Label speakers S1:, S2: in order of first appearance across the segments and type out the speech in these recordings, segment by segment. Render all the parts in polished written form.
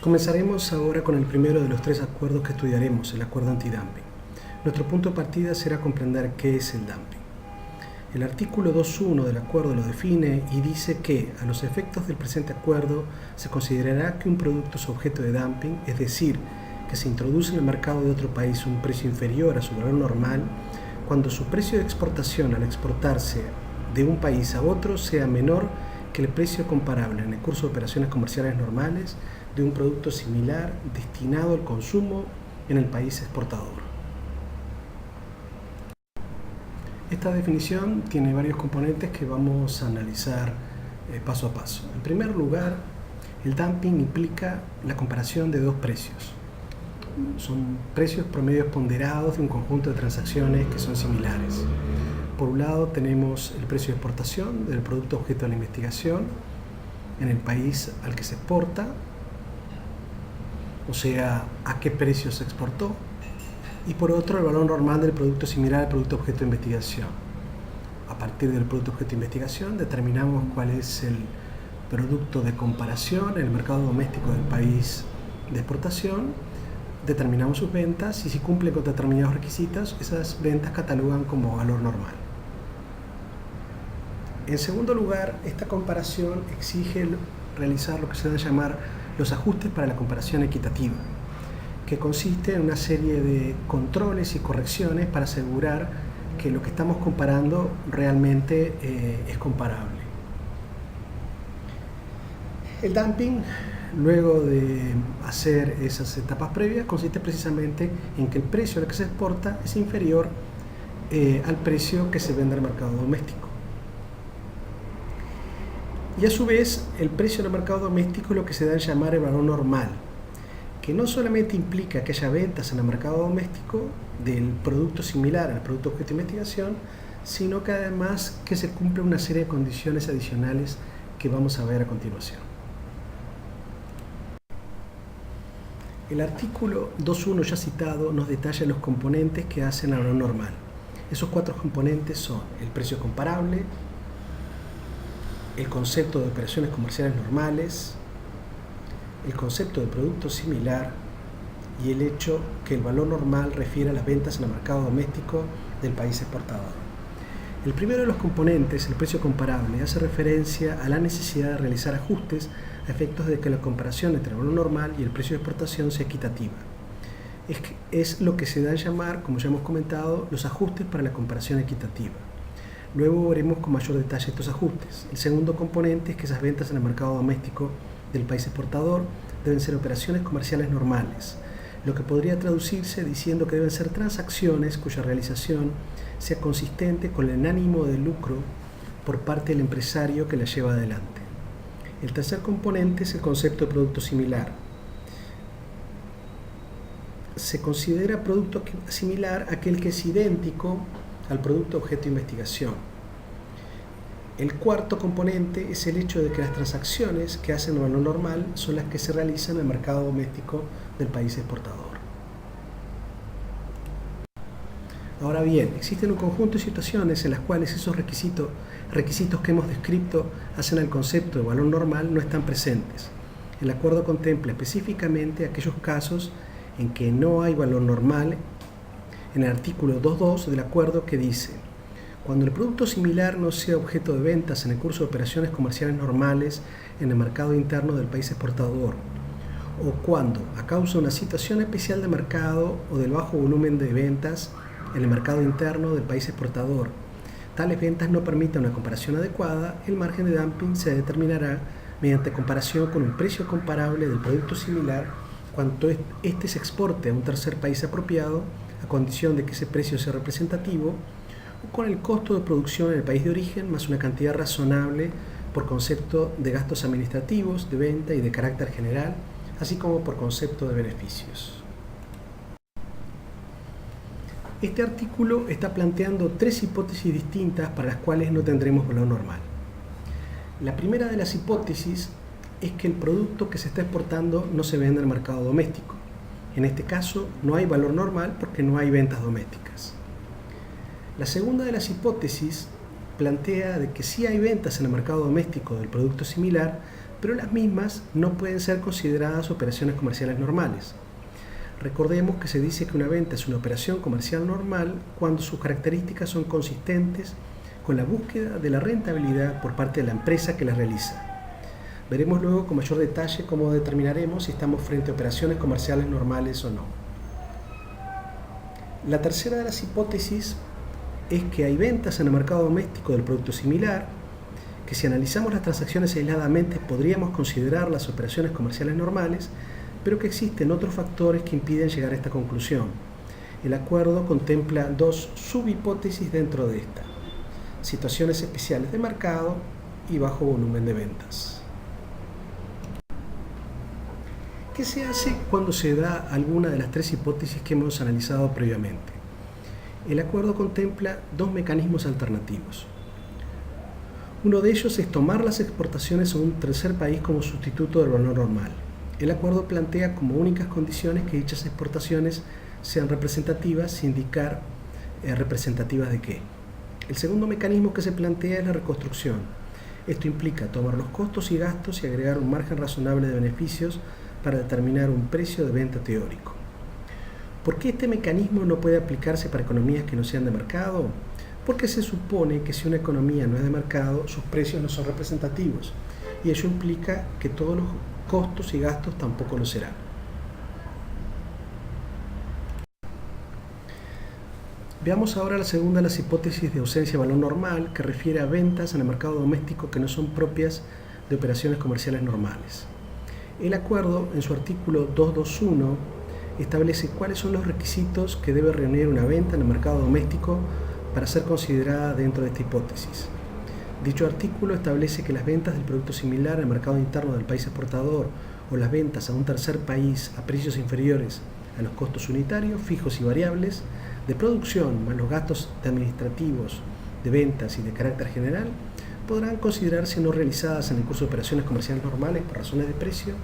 S1: Comenzaremos ahora con el primero de los tres acuerdos que estudiaremos, el acuerdo antidumping. Nuestro punto de partida será comprender qué es el dumping. El artículo 2.1 del acuerdo lo define y dice que, a los efectos del presente acuerdo, se considerará que un producto es objeto de dumping, es decir, que se introduce en el mercado de otro país un precio inferior a su valor normal, cuando su precio de exportación al exportarse de un país a otro sea menor que el precio comparable en el curso de operaciones comerciales normales de un producto similar destinado al consumo en el país exportador. Esta definición tiene varios componentes que vamos a analizar paso a paso. En primer lugar, el dumping implica la comparación de dos precios. Son precios promedios ponderados de un conjunto de transacciones que son similares. Por un lado tenemos el precio de exportación del producto objeto de la investigación en el país al que se exporta, o sea, a qué precio se exportó, y por otro el valor normal del producto similar al producto objeto de investigación. A partir del producto objeto de investigación determinamos cuál es el producto de comparación en el mercado doméstico del país de exportación, determinamos sus ventas y si cumple con determinados requisitos, esas ventas catalogan como valor normal. En segundo lugar, esta comparación exige realizar lo que se debe llamar los ajustes para la comparación equitativa, que consiste en una serie de controles y correcciones para asegurar que lo que estamos comparando realmente es comparable. El dumping, luego de hacer esas etapas previas, consiste precisamente en que el precio al que se exporta es inferior al precio que se vende al mercado doméstico. Y a su vez, el precio en el mercado doméstico es lo que se da a llamar el valor normal, que no solamente implica que haya ventas en el mercado doméstico del producto similar al producto objeto de investigación, sino que además que se cumple una serie de condiciones adicionales que vamos a ver a continuación. El artículo 2.1 ya citado nos detalla los componentes que hacen al valor normal. Esos cuatro componentes son el precio comparable, el concepto de operaciones comerciales normales, el concepto de producto similar y el hecho que el valor normal refiere a las ventas en el mercado doméstico del país exportador. El primero de los componentes, el precio comparable, hace referencia a la necesidad de realizar ajustes a efectos de que la comparación entre el valor normal y el precio de exportación sea equitativa. Es lo que se da a llamar, como ya hemos comentado, los ajustes para la comparación equitativa. Luego veremos con mayor detalle estos ajustes. El segundo componente es que esas ventas en el mercado doméstico del país exportador deben ser operaciones comerciales normales, lo que podría traducirse diciendo que deben ser transacciones cuya realización sea consistente con el ánimo de lucro por parte del empresario que la lleva adelante. El tercer componente es el concepto de producto similar. Se considera producto similar aquel que es idéntico al producto objeto de investigación. El cuarto componente es el hecho de que las transacciones que hacen el valor normal son las que se realizan en el mercado doméstico del país exportador. Ahora bien, existen un conjunto de situaciones en las cuales esos requisitos que hemos descrito hacen al concepto de valor normal no están presentes. El acuerdo contempla específicamente aquellos casos en que no hay valor normal en el artículo 2.2 del acuerdo que dice: cuando el producto similar no sea objeto de ventas en el curso de operaciones comerciales normales en el mercado interno del país exportador, o cuando, a causa de una situación especial de mercado o del bajo volumen de ventas en el mercado interno del país exportador, tales ventas no permitan una comparación adecuada, el margen de dumping se determinará mediante comparación con un precio comparable del producto similar cuando éste se exporte a un tercer país apropiado, a condición de que ese precio sea representativo, o con el costo de producción en el país de origen más una cantidad razonable por concepto de gastos administrativos, de venta y de carácter general, así como por concepto de beneficios. Este artículo está planteando tres hipótesis distintas para las cuales no tendremos valor normal. La primera de las hipótesis es que el producto que se está exportando no se vende en el mercado doméstico. En este caso no hay valor normal porque no hay ventas domésticas. La segunda de las hipótesis plantea de que sí hay ventas en el mercado doméstico del producto similar, pero las mismas no pueden ser consideradas operaciones comerciales normales. Recordemos que se dice que una venta es una operación comercial normal cuando sus características son consistentes con la búsqueda de la rentabilidad por parte de la empresa que la realiza. Veremos luego con mayor detalle cómo determinaremos si estamos frente a operaciones comerciales normales o no. La tercera de las hipótesis es que hay ventas en el mercado doméstico del producto similar, que si analizamos las transacciones aisladamente podríamos considerar las operaciones comerciales normales, pero que existen otros factores que impiden llegar a esta conclusión. El acuerdo contempla dos subhipótesis dentro de esta: situaciones especiales de mercado y bajo volumen de ventas. ¿Qué se hace cuando se da alguna de las tres hipótesis que hemos analizado previamente? El acuerdo contempla dos mecanismos alternativos. Uno de ellos es tomar las exportaciones a un tercer país como sustituto del valor normal. El acuerdo plantea como únicas condiciones que dichas exportaciones sean representativas, sin indicar representativas de qué. El segundo mecanismo que se plantea es la reconstrucción. Esto implica tomar los costos y gastos y agregar un margen razonable de beneficios para determinar un precio de venta teórico. ¿Por qué este mecanismo no puede aplicarse para economías que no sean de mercado? Porque se supone que si una economía no es de mercado, sus precios no son representativos, y ello implica que todos los costos y gastos tampoco lo serán. Veamos ahora la segunda de las hipótesis de ausencia de valor normal, que refiere a ventas en el mercado doméstico que no son propias de operaciones comerciales normales. El acuerdo, en su artículo 221, establece cuáles son los requisitos que debe reunir una venta en el mercado doméstico para ser considerada dentro de esta hipótesis. Dicho artículo establece que las ventas del producto similar al mercado interno del país exportador o las ventas a un tercer país a precios inferiores a los costos unitarios, fijos y variables, de producción más los gastos administrativos, de ventas y de carácter general, podrán considerarse no realizadas en el curso de operaciones comerciales normales por razones de precio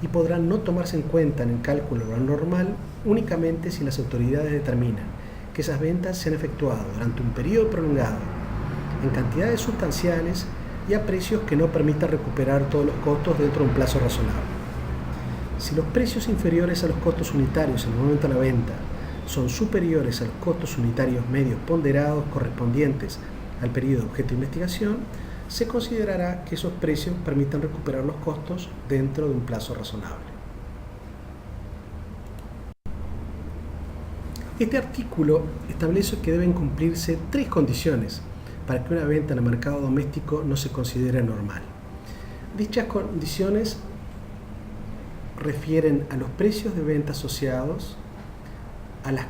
S1: y podrán no tomarse en cuenta en el cálculo del valor normal únicamente si las autoridades determinan que esas ventas se han efectuado durante un periodo prolongado, en cantidades sustanciales y a precios que no permitan recuperar todos los costos dentro de un plazo razonable. Si los precios inferiores a los costos unitarios en el momento de la venta son superiores a los costos unitarios medios ponderados correspondientes al periodo objeto de investigación, se considerará que esos precios permitan recuperar los costos dentro de un plazo razonable. Este artículo establece que deben cumplirse tres condiciones para que una venta en el mercado doméstico no se considere normal. Dichas condiciones refieren a los precios de venta asociados, a las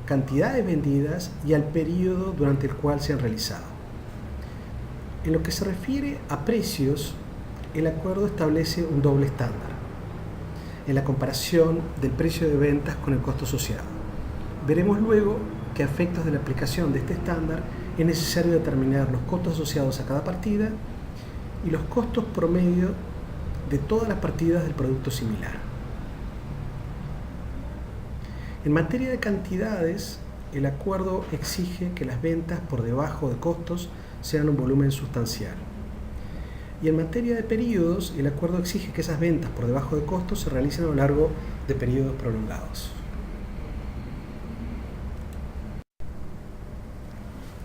S1: cantidades vendidas y al periodo durante el cual se han realizado. En lo que se refiere a precios, el acuerdo establece un doble estándar en la comparación del precio de ventas con el costo asociado. Veremos luego que a efectos de la aplicación de este estándar es necesario determinar los costos asociados a cada partida y los costos promedio de todas las partidas del producto similar. En materia de cantidades, el acuerdo exige que las ventas por debajo de costos sean un volumen sustancial. Y en materia de periodos, el acuerdo exige que esas ventas por debajo de costos se realicen a lo largo de periodos prolongados.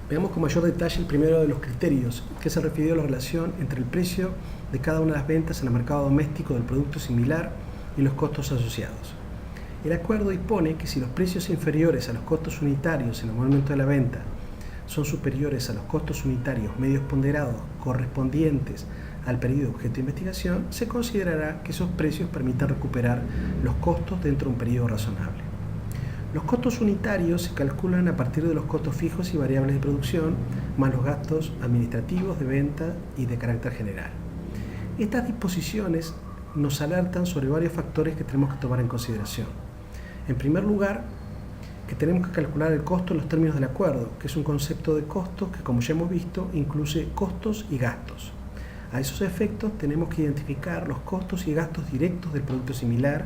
S1: Veamos con mayor detalle el primero de los criterios, que se refirió a la relación entre el precio de cada una de las ventas en el mercado doméstico del producto similar y los costos asociados. El acuerdo dispone que si los precios inferiores a los costos unitarios en el momento de la venta son superiores a los costos unitarios medios ponderados correspondientes al periodo objeto de investigación, se considerará que esos precios permitan recuperar los costos dentro de un periodo razonable. Los costos unitarios se calculan a partir de los costos fijos y variables de producción, más los gastos administrativos de venta y de carácter general. Estas disposiciones nos alertan sobre varios factores que tenemos que tomar en consideración. En primer lugar, que tenemos que calcular el costo en los términos del acuerdo, que es un concepto de costos que, como ya hemos visto, incluye costos y gastos. A esos efectos tenemos que identificar los costos y gastos directos del producto similar,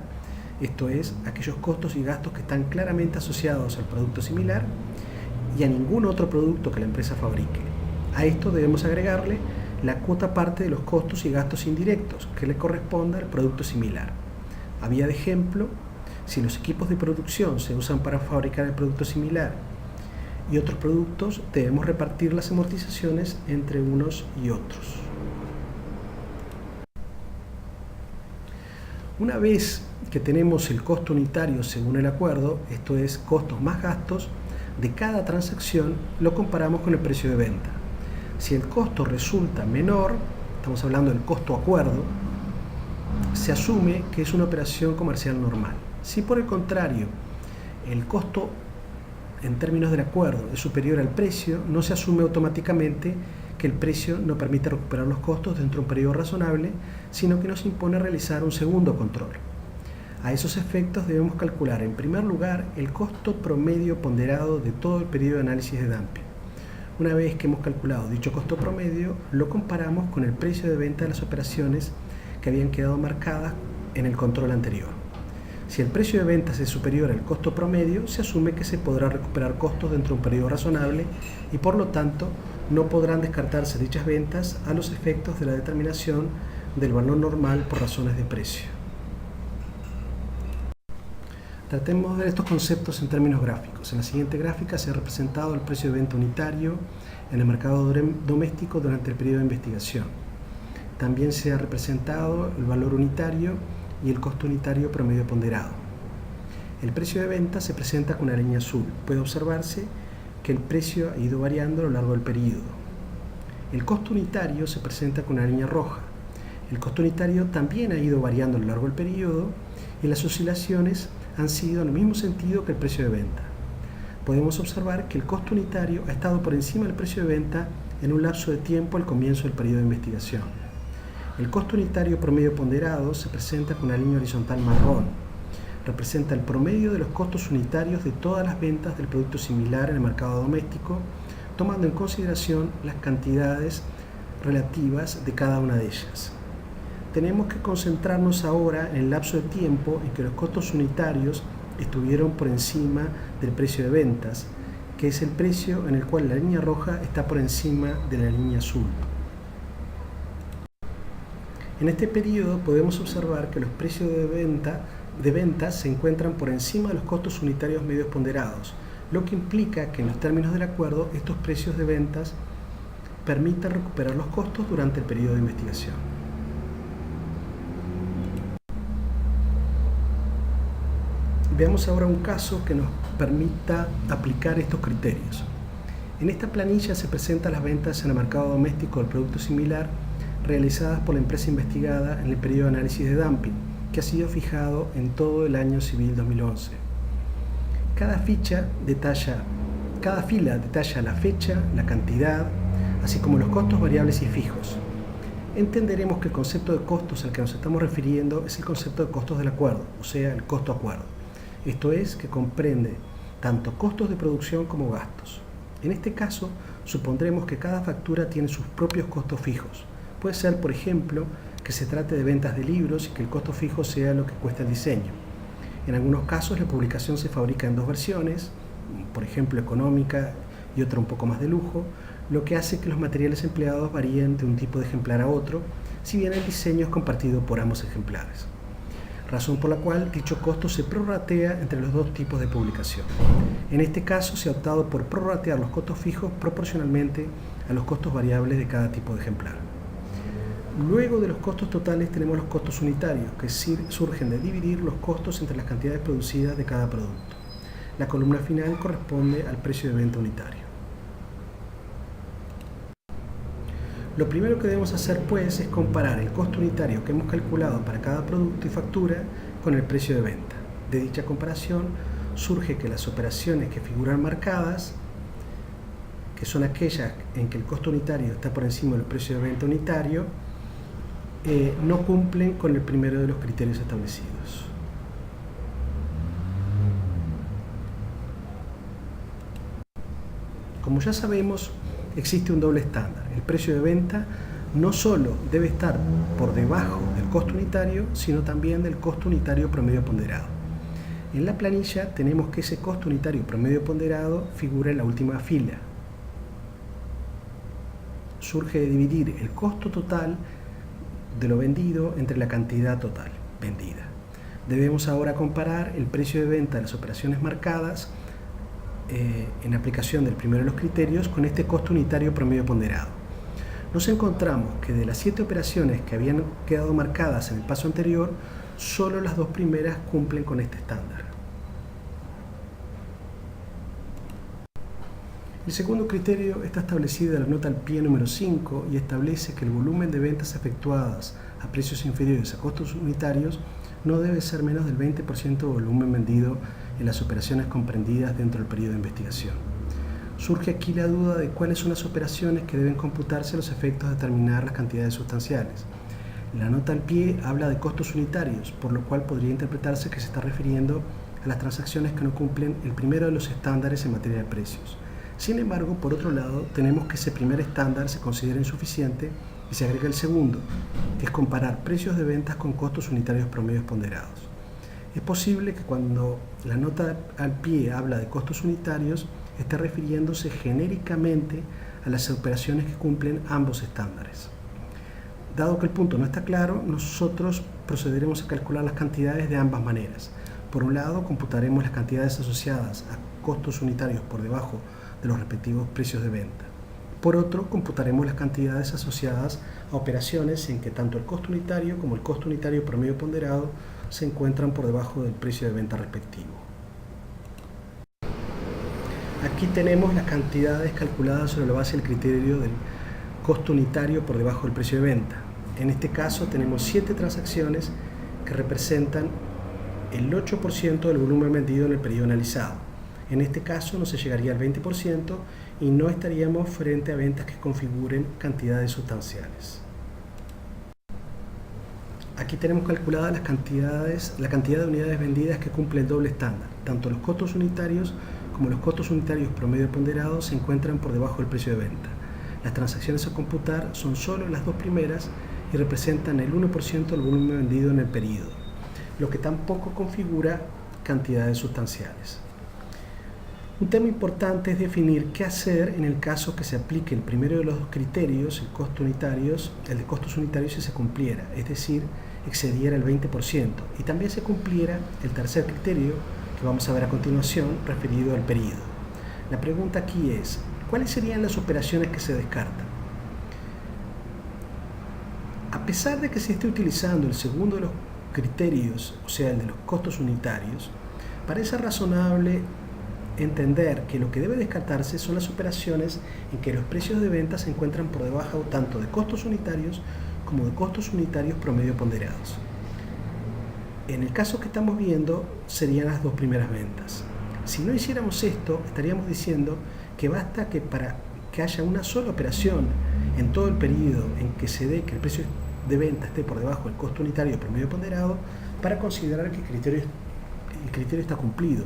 S1: esto es, aquellos costos y gastos que están claramente asociados al producto similar y a ningún otro producto que la empresa fabrique. A esto debemos agregarle la cuota parte de los costos y gastos indirectos que le corresponda al producto similar. A vía de ejemplo, si los equipos de producción se usan para fabricar el producto similar y otros productos, debemos repartir las amortizaciones entre unos y otros. Una vez que tenemos el costo unitario según el acuerdo, esto es, costos más gastos, de cada transacción, lo comparamos con el precio de venta. Si el costo resulta menor, estamos hablando del costo acuerdo, se asume que es una operación comercial normal. Si por el contrario, el costo en términos del acuerdo es superior al precio, no se asume automáticamente que el precio no permite recuperar los costos dentro de un periodo razonable, sino que nos impone realizar un segundo control. A esos efectos debemos calcular en primer lugar el costo promedio ponderado de todo el periodo de análisis de dumping. Una vez que hemos calculado dicho costo promedio, lo comparamos con el precio de venta de las operaciones que habían quedado marcadas en el control anterior. Si el precio de ventas es superior al costo promedio, se asume que se podrá recuperar costos dentro de un periodo razonable y por lo tanto no podrán descartarse dichas ventas a los efectos de la determinación del valor normal por razones de precio. Tratemos de ver estos conceptos en términos gráficos. En la siguiente gráfica se ha representado el precio de venta unitario en el mercado doméstico durante el periodo de investigación. También se ha representado el valor unitario y el costo unitario promedio ponderado. El precio de venta se presenta con una línea azul. Puede observarse que el precio ha ido variando a lo largo del periodo. El costo unitario se presenta con una línea roja. El costo unitario también ha ido variando a lo largo del periodo y las oscilaciones han sido en el mismo sentido que el precio de venta. Podemos observar que el costo unitario ha estado por encima del precio de venta en un lapso de tiempo al comienzo del periodo de investigación. El costo unitario promedio ponderado se presenta con una línea horizontal marrón. Representa el promedio de los costos unitarios de todas las ventas del producto similar en el mercado doméstico, tomando en consideración las cantidades relativas de cada una de ellas. Tenemos que concentrarnos ahora en el lapso de tiempo en que los costos unitarios estuvieron por encima del precio de ventas, que es el precio en el cual la línea roja está por encima de la línea azul. En este periodo podemos observar que los precios de ventas se encuentran por encima de los costos unitarios medios ponderados, lo que implica que en los términos del acuerdo estos precios de ventas permitan recuperar los costos durante el periodo de investigación. Veamos ahora un caso que nos permita aplicar estos criterios. En esta planilla se presentan las ventas en el mercado doméstico del producto similar realizadas por la empresa investigada en el periodo de análisis de dumping, que ha sido fijado en todo el año civil 2011. Cada fila detalla la fecha, la cantidad, así como los costos variables y fijos. Entenderemos que el concepto de costos al que nos estamos refiriendo es el concepto de costos del acuerdo, o sea, el costo acuerdo. Esto es, que comprende tanto costos de producción como gastos. En este caso, supondremos que cada factura tiene sus propios costos fijos. Puede ser, por ejemplo, que se trate de ventas de libros y que el costo fijo sea lo que cuesta el diseño. En algunos casos, la publicación se fabrica en dos versiones, por ejemplo, económica y otra un poco más de lujo, lo que hace que los materiales empleados varíen de un tipo de ejemplar a otro, si bien el diseño es compartido por ambos ejemplares. Razón por la cual dicho costo se prorratea entre los dos tipos de publicación. En este caso se ha optado por prorratear los costos fijos proporcionalmente a los costos variables de cada tipo de ejemplar. Luego de los costos totales tenemos los costos unitarios, que surgen de dividir los costos entre las cantidades producidas de cada producto. La columna final corresponde al precio de venta unitario. Lo primero que debemos hacer, pues, es comparar el costo unitario que hemos calculado para cada producto y factura con el precio de venta. De dicha comparación surge que las operaciones que figuran marcadas, que son aquellas en que el costo unitario está por encima del precio de venta unitario, no cumplen con el primero de los criterios establecidos. Como ya sabemos, existe un doble estándar. El precio de venta no solo debe estar por debajo del costo unitario, sino también del costo unitario promedio ponderado. En la planilla tenemos que ese costo unitario promedio ponderado figura en la última fila. surge de dividir el costo total de lo vendido entre la cantidad total vendida. Debemos ahora comparar el precio de venta de las operaciones marcadas en aplicación del primero de los criterios con este costo unitario promedio ponderado. Nos encontramos que de las 7 operaciones que habían quedado marcadas en el paso anterior, solo las 2 primeras cumplen con este estándar. El segundo criterio está establecido en la nota al pie número 5 y establece que el volumen de ventas efectuadas a precios inferiores a costos unitarios no debe ser menos del 20% del volumen vendido en las operaciones comprendidas dentro del periodo de investigación. Surge aquí la duda de cuáles son las operaciones que deben computarse a los efectos de determinar las cantidades sustanciales. La nota al pie habla de costos unitarios, por lo cual podría interpretarse que se está refiriendo a las transacciones que no cumplen el primero de los estándares en materia de precios. Sin embargo, por otro lado, tenemos que ese primer estándar se considera insuficiente y se agrega el segundo, que es comparar precios de ventas con costos unitarios promedios ponderados. Es posible que cuando la nota al pie habla de costos unitarios, esté refiriéndose genéricamente a las operaciones que cumplen ambos estándares. Dado que el punto no está claro, nosotros procederemos a calcular las cantidades de ambas maneras. Por un lado, computaremos las cantidades asociadas a costos unitarios por debajo de los respectivos precios de venta. Por otro, computaremos las cantidades asociadas a operaciones en que tanto el costo unitario como el costo unitario promedio ponderado se encuentran por debajo del precio de venta respectivo. Aquí tenemos las cantidades calculadas sobre la base del criterio del costo unitario por debajo del precio de venta. En este caso tenemos 7 transacciones que representan el 8% del volumen vendido en el periodo analizado. En este caso no se llegaría al 20% y no estaríamos frente a ventas que configuren cantidades sustanciales. Aquí tenemos calculadas la cantidad de unidades vendidas que cumple el doble estándar. Tanto los costos unitarios como los costos unitarios promedio ponderados se encuentran por debajo del precio de venta. Las transacciones a computar son solo las 2 primeras y representan el 1% del volumen vendido en el periodo, lo que tampoco configura cantidades sustanciales. Un tema importante es definir qué hacer en el caso que se aplique el primero de los 2 criterios, el de costos unitarios, si se cumpliera, es decir, excediera el 20%, y también se cumpliera el tercer criterio, que vamos a ver a continuación, referido al periodo. La pregunta aquí es, ¿cuáles serían las operaciones que se descartan? A pesar de que se esté utilizando el segundo de los criterios, o sea, el de los costos unitarios, parece razonable entender que lo que debe descartarse son las operaciones en que los precios de venta se encuentran por debajo tanto de costos unitarios como de costos unitarios promedio ponderados. En el caso que estamos viendo, serían las 2 primeras ventas. Si no hiciéramos esto, estaríamos diciendo que basta que para que haya una sola operación en todo el periodo en que se dé que el precio de venta esté por debajo del costo unitario promedio ponderado para considerar que el criterio está cumplido,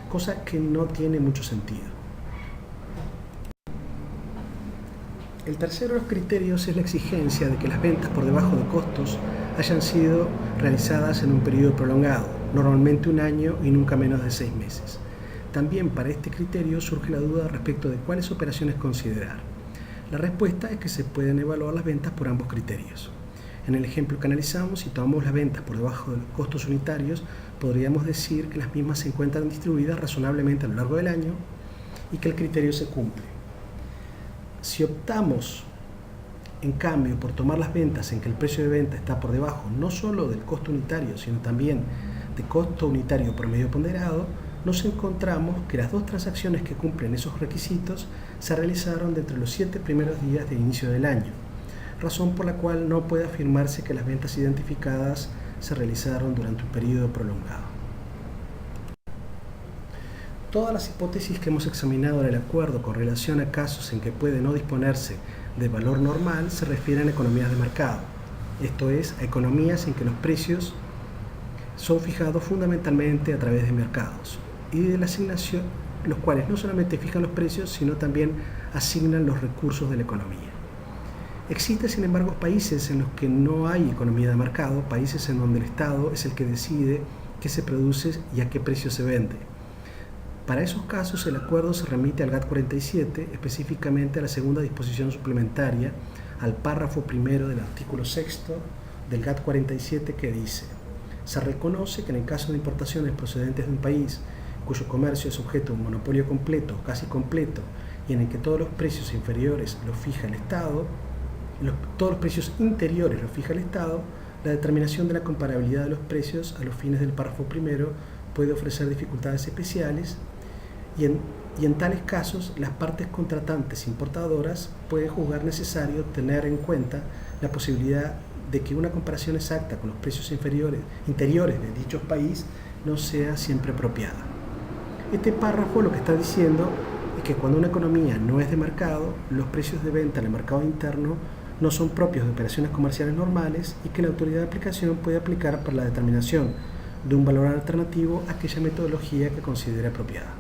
S1: cosa que no tiene mucho sentido. El tercero de los criterios es la exigencia de que las ventas por debajo de costos hayan sido realizadas en un periodo prolongado, normalmente 1 año y nunca menos de 6 meses. También para este criterio surge la duda respecto de cuáles operaciones considerar. La respuesta es que se pueden evaluar las ventas por ambos criterios. En el ejemplo que analizamos, si tomamos las ventas por debajo de los costos unitarios, podríamos decir que las mismas se encuentran distribuidas razonablemente a lo largo del año y que el criterio se cumple. Si optamos, en cambio, por tomar las ventas en que el precio de venta está por debajo no solo del costo unitario, sino también de costo unitario promedio ponderado, nos encontramos que las 2 transacciones que cumplen esos requisitos se realizaron dentro de los 7 primeros días de inicio del año, razón por la cual no puede afirmarse que las ventas identificadas se realizaron durante un periodo prolongado. Todas las hipótesis que hemos examinado en el acuerdo con relación a casos en que puede no disponerse de valor normal se refieren a economías de mercado, esto es, a economías en que los precios son fijados fundamentalmente a través de mercados y de la asignación, los cuales no solamente fijan los precios, sino también asignan los recursos de la economía. Existen, sin embargo, países en los que no hay economía de mercado, países en donde el Estado es el que decide qué se produce y a qué precio se vende. Para esos casos, el acuerdo se remite al GATT 47, específicamente a la segunda disposición suplementaria, al párrafo primero del artículo 6 del GATT 47, que dice: se reconoce que en el caso de importaciones procedentes de un país cuyo comercio es objeto de un monopolio completo o casi completo y en el que todos los precios inferiores los fija el Estado, todos los precios interiores los fija el Estado, la determinación de la comparabilidad de los precios a los fines del párrafo primero puede ofrecer dificultades especiales y en tales casos las partes contratantes importadoras pueden juzgar necesario tener en cuenta la posibilidad de que una comparación exacta con los precios interiores de dicho país no sea siempre apropiada. Este párrafo lo que está diciendo es que cuando una economía no es de mercado, los precios de venta en el mercado interno no son propios de operaciones comerciales normales y que la autoridad de aplicación puede aplicar para la determinación de un valor alternativo a aquella metodología que considere apropiada.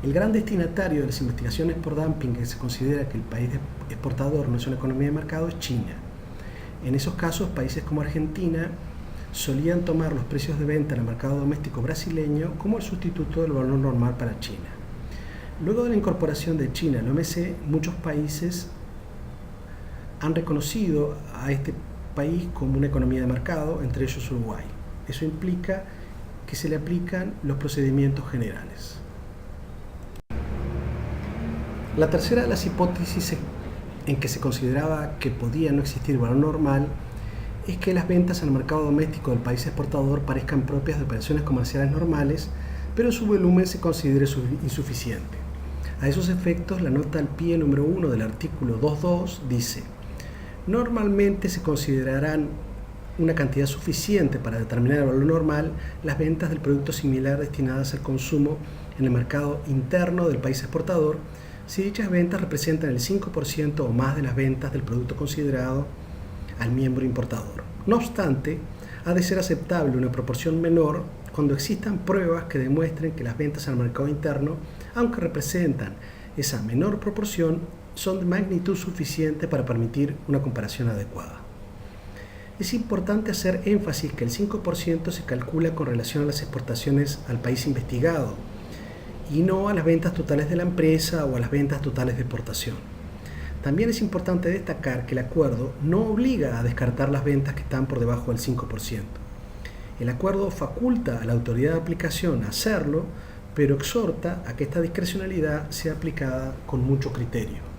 S1: El gran destinatario de las investigaciones por dumping que se considera que el país exportador no es una economía de mercado es China. En esos casos, países como Argentina solían tomar los precios de venta en el mercado doméstico brasileño como el sustituto del valor normal para China. Luego de la incorporación de China al OMC, muchos países han reconocido a este país como una economía de mercado, entre ellos Uruguay. Eso implica que se le aplican los procedimientos generales. La tercera de las hipótesis en que se consideraba que podía no existir valor normal es que las ventas en el mercado doméstico del país exportador parezcan propias de operaciones comerciales normales, pero su volumen se considere insuficiente. A esos efectos, la nota al pie número 1 del artículo 2.2 dice: normalmente se considerarán una cantidad suficiente para determinar el valor normal las ventas del producto similar destinadas al consumo en el mercado interno del país exportador, si dichas ventas representan el 5% o más de las ventas del producto considerado al miembro importador. No obstante, ha de ser aceptable una proporción menor cuando existan pruebas que demuestren que las ventas al mercado interno, aunque representan esa menor proporción, son de magnitud suficiente para permitir una comparación adecuada. Es importante hacer énfasis que el 5% se calcula con relación a las exportaciones al país investigado y no a las ventas totales de la empresa o a las ventas totales de exportación. También es importante destacar que el acuerdo no obliga a descartar las ventas que están por debajo del 5%. El acuerdo faculta a la autoridad de aplicación a hacerlo, pero exhorta a que esta discrecionalidad sea aplicada con mucho criterio.